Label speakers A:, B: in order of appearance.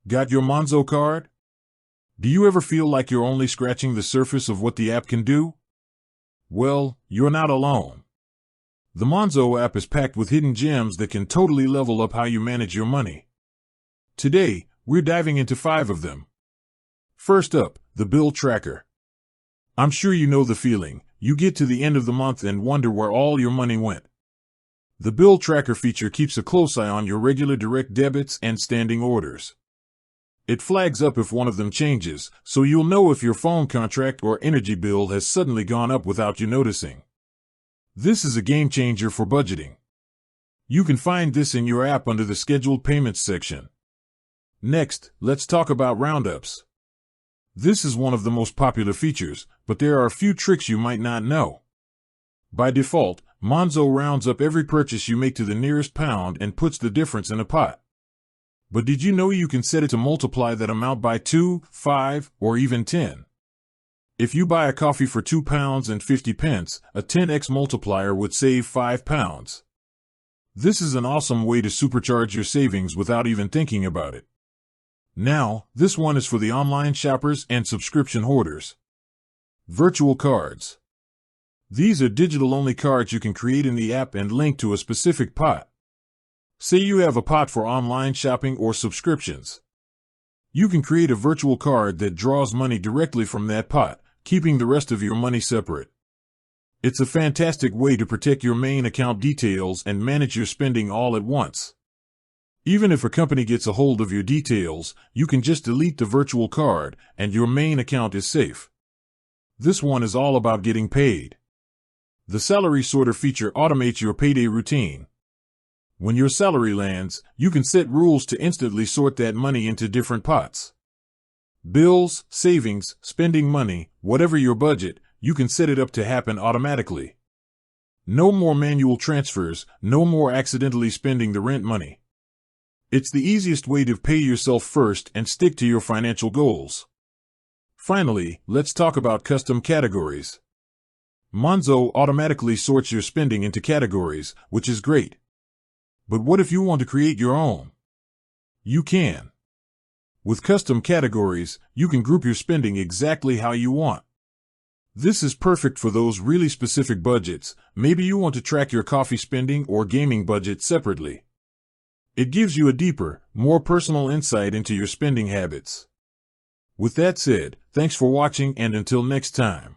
A: Got your Monzo card? Do you ever feel like you're only scratching the surface of what the app can do? Well, you're not alone. The Monzo app is packed with hidden gems that can totally level up how you manage your money. Today, we're diving into 5 of them. First up, the bill tracker. I'm sure you know the feeling. You get to the end of the month and wonder where all your money went. The bill tracker feature keeps a close eye on your regular direct debits and standing orders. It flags up if one of them changes, so you'll know if your phone contract or energy bill has suddenly gone up without you noticing. This is a game changer for budgeting. You can find this in your app under the Scheduled Payments section. Next, let's talk about roundups. This is one of the most popular features, but there are a few tricks you might not know. By default, Monzo rounds up every purchase you make to the nearest pound and puts the difference in a pot. But did you know you can set it to multiply that amount by 2, 5, or even 10? If you buy a coffee for £2.50, a 10x multiplier would save £5. This is an awesome way to supercharge your savings without even thinking about it. Now, this one is for the online shoppers and subscription hoarders. Virtual cards. These are digital-only cards you can create in the app and link to a specific pot. Say you have a pot for online shopping or subscriptions. You can create a virtual card that draws money directly from that pot, keeping the rest of your money separate. It's a fantastic way to protect your main account details and manage your spending all at once. Even if a company gets a hold of your details, you can just delete the virtual card and your main account is safe. This one is all about getting paid. The salary sorter feature automates your payday routine. When your salary lands, you can set rules to instantly sort that money into different pots. Bills, savings, spending money, whatever your budget, you can set it up to happen automatically. No more manual transfers, no more accidentally spending the rent money. It's the easiest way to pay yourself first and stick to your financial goals. Finally, let's talk about custom categories. Monzo automatically sorts your spending into categories, which is great. But what if you want to create your own? You can. With custom categories, you can group your spending exactly how you want. This is perfect for those really specific budgets. Maybe you want to track your coffee spending or gaming budget separately. It gives you a deeper, more personal insight into your spending habits. With that said, thanks for watching and until next time.